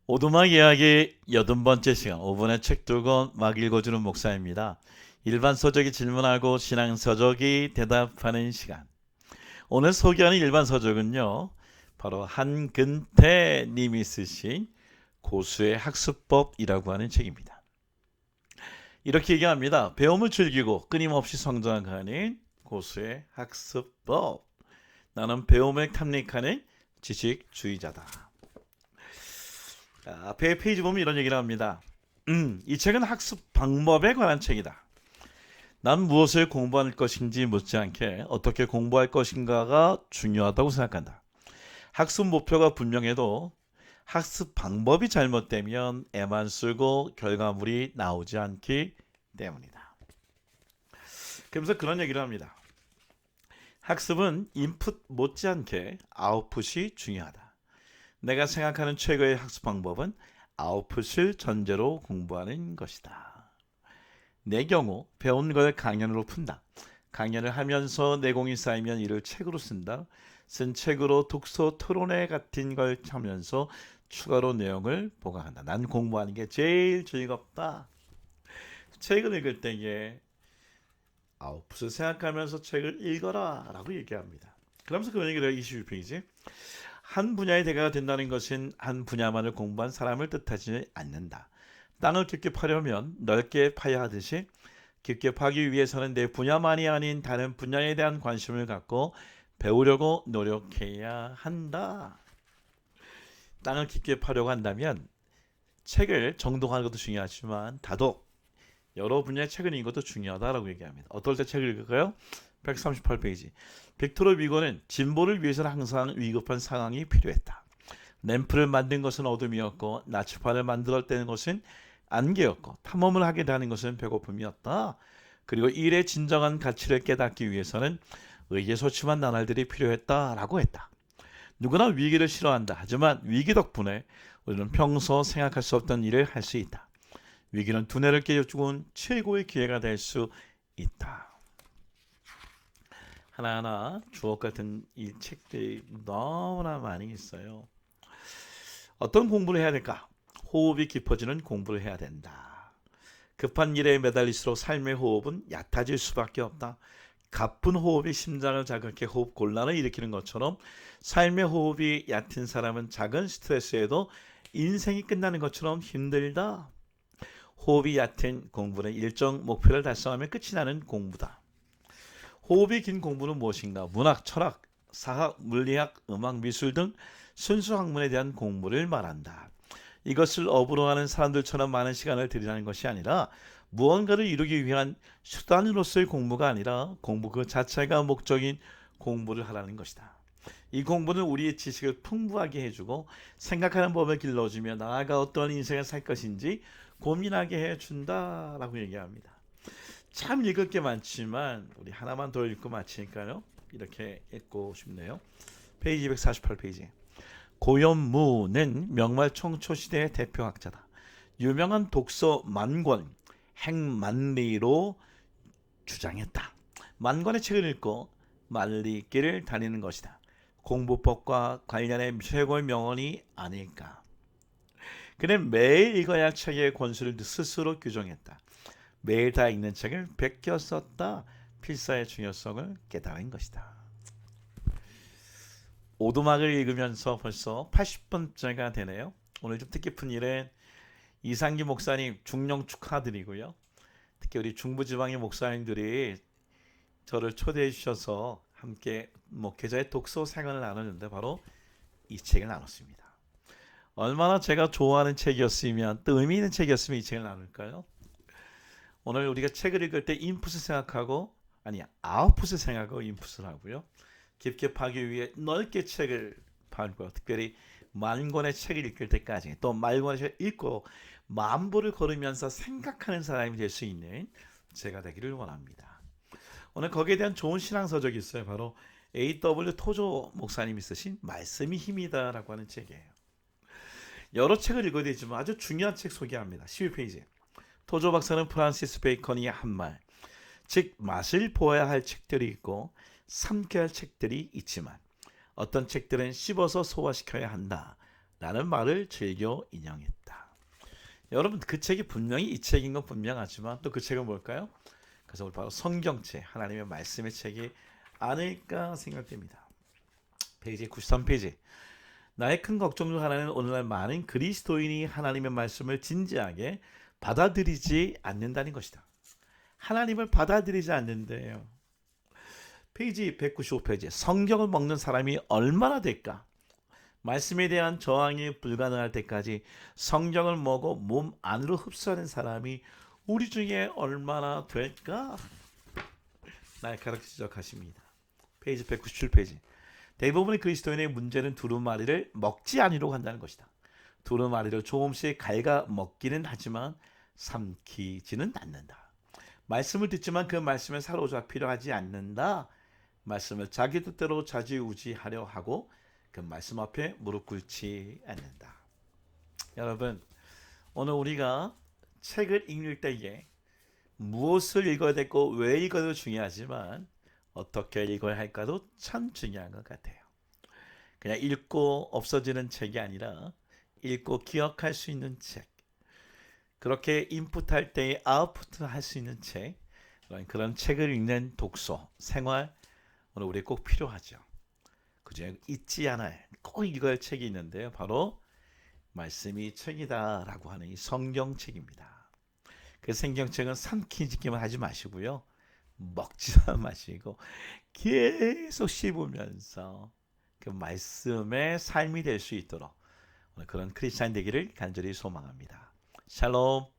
오두막 이야기 80번째 시간 5분의 책 두권 막 읽어주는 목사입니다. 일반 서적이 질문하고 신앙 서적이 대답하는 시간. 오늘 소개하는 일반 서적은요, 바로 한근태 님이 쓰신 고수의 학습법이라고 하는 책입니다. 이렇게 얘기합니다. 배움을 즐기고 끊임없이 성장하는 고수의 학습법. 나는 배움을 탐닉하는 지식주의자다. 앞에 페이지 보면 이런 얘기를 합니다. 이 책은 학습 방법에 관한 책이다. 난 무엇을 공부할 것인지 묻지 않게 어떻게 공부할 것인가가 중요하다고 생각한다. 학습 목표가 분명해도 학습 방법이 잘못되면 애만 쓰고 결과물이 나오지 않기 때문이다. 그러면서 그런 얘기를 합니다. 학습은 인풋 못지않게 아웃풋이 중요하다. 내가 생각하는 최고의 학습 방법은 아웃풋을 전제로 공부하는 것이다. 내 경우 배운 걸 강연으로 푼다. 강연을 하면서 내공이 쌓이면 이를 책으로 쓴다. 쓴 책으로 독서 토론회 같은 걸 하면서 추가로 내용을 보강한다. 난 공부하는 게 제일 즐겁다. 책을 읽을 때에 아웃풋을 생각하면서 책을 읽어라 라고 얘기합니다. 그러면서 그런 얘기를 21페이지. 한 분야의 대가가 된다는 것은 한 분야만을 공부한 사람을 뜻하지 않는다. 땅을 깊게 파려면 넓게 파야 하듯이 깊게 파기 위해서는 내 분야만이 아닌 다른 분야에 대한 관심을 갖고 배우려고 노력해야 한다. 땅을 깊게 파려고 한다면 책을 정독하는 것도 중요하지만 다독 여러 분야의 책을 읽는 것도 중요하다라고 얘기합니다. 어떨 때 책을 읽을까요? 138페이지. 빅토르 위고는 진보를 위해서는 항상 위급한 상황이 필요했다. 램프를 만든 것은 어둠이었고 나치판을 만들었다는 것은 안개였고 탐험을 하게 되는 것은 배고픔이었다. 그리고 일의 진정한 가치를 깨닫기 위해서는 의기소침한 나날들이 필요했다라고 했다. 누구나 위기를 싫어한다. 하지만 위기 덕분에 우리는 평소 생각할 수 없던 일을 할 수 있다. 위기는 두뇌를 깨워주는 최고의 기회가 될 수 있다. 하나하나 주옥 같은 이 책들이 너무나 많이 있어요. 어떤 공부를 해야 될까? 호흡이 깊어지는 공부를 해야 된다. 급한 일에 매달릴수록 삶의 호흡은 얕아질 수밖에 없다. 가쁜 호흡이 심장을 자극해 호흡 곤란을 일으키는 것처럼 삶의 호흡이 얕은 사람은 작은 스트레스에도 인생이 끝나는 것처럼 힘들다. 호흡이 얕은 공부는 일정 목표를 달성하면 끝이 나는 공부다. 호흡이 긴 공부는 무엇인가? 문학, 철학, 사학, 물리학, 음악, 미술 등 순수 학문에 대한 공부를 말한다. 이것을 업으로 하는 사람들처럼 많은 시간을 들이라는 것이 아니라 무언가를 이루기 위한 수단으로서의 공부가 아니라 공부 그 자체가 목적인 공부를 하라는 것이다. 이 공부는 우리의 지식을 풍부하게 해주고 생각하는 법을 길러주며 나아가 어떠한 인생을 살 것인지 고민하게 해준다라고 얘기합니다. 참 읽을 게 많지만 우리 하나만 더 읽고 마치니까요. 이렇게 읽고 싶네요. 페이지 248페이지. 고연무는 명말청초 시대의 대표학자다. 유명한 독서 만권, 행만리로 주장했다. 만권의 책을 읽고 만리길을 다니는 것이다. 공부법과 관련의 최고의 명언이 아닐까. 그는 매일 읽어야 할 책의 권수를 스스로 규정했다. 매일 다 읽는 책을 베껴 썼다. 필사의 중요성을 깨달은 것이다. 오두막을 읽으면서 벌써 80번째가 되네요. 오늘 좀 뜻깊은 일에 이상기 목사님 중령 축하드리고요. 특히 우리 중부지방의 목사님들이 저를 초대해 주셔서 함께 목회자의 독서 생활을 나누는데 바로 이 책을 나눴습니다. 얼마나 제가 좋아하는 책이었으면 또 의미 있는 책이었으면 이 책을 나눌까요? 오늘 우리가 책을 읽을 때 인풋을 생각하고 아웃풋을 생각하고 인풋을 하고요. 깊게 파기 위해 넓게 책을 팔고요. 특별히 만 권의 책을 읽을 때까지 또 만 권의 책을 읽고 만보를 걸으면서 생각하는 사람이 될 수 있는 제가 되기를 원합니다. 오늘 거기에 대한 좋은 신앙서적이 있어요. 바로 A.W. 토조 목사님이 쓰신 말씀이 힘이다라고 하는 책이에요. 여러 책을 읽어야 되지만 아주 중요한 책 소개합니다. 12페이지. 토조 박사는 프란시스 베이컨이 한 말, 즉 맛을 보아야 할 책들이 있고 삼켜야 할 책들이 있지만 어떤 책들은 씹어서 소화시켜야 한다 라는 말을 즐겨 인용했다. 여러분 그 책이 분명히 이 책인 건 분명하지만 또 그 책은 뭘까요? 그래서 바로 성경책, 하나님의 말씀의 책이 아닐까 생각됩니다. 페이지 93페이지. 나의 큰 걱정 중 하나는 오늘날 많은 그리스도인이 하나님의 말씀을 진지하게 받아들이지 않는다는 것이다. 하나님을 받아들이지 않는데요. 페이지 195페이지. 성경을 먹는 사람이 얼마나 될까? 말씀에 대한 저항이 불가능할 때까지 성경을 먹어 몸 안으로 흡수하는 사람이 우리 중에 얼마나 될까? 날카롭게 지적하십니다. 페이지 197페이지. 대부분의 그리스도인의 문제는 두루마리를 먹지 않으려고 한다는 것이다. 두루마리를 조금씩 갉아 먹기는 하지만 삼키지는 않는다. 말씀을 듣지만 그 말씀에 사로잡히려 하지 않는다. 말씀을 자기 뜻대로 좌지우지하려 하고 그 말씀 앞에 무릎 꿇지 않는다. 여러분, 오늘 우리가 책을 읽을 때에 무엇을 읽어야 되고 왜 읽어도 중요하지만 어떻게 읽어야 할까도 참 중요한 것 같아요. 그냥 읽고 없어지는 책이 아니라 읽고 기억할 수 있는 책, 그렇게 인풋할 때에 아웃풋 할 수 있는 책, 그런 책을 읽는 독서, 생활 오늘 우리 꼭 필요하죠. 그중에 잊지 않을 꼭 읽어야 할 책이 있는데요. 바로 말씀이 책이다라고 하는 이 성경책입니다. 그 성경책은 삼키기만 하지 마시고요. 먹지도 마시고 계속 씹으면서 그 말씀의 삶이 될 수 있도록 그런 크리스찬 되기를 간절히 소망합니다. 샬롬.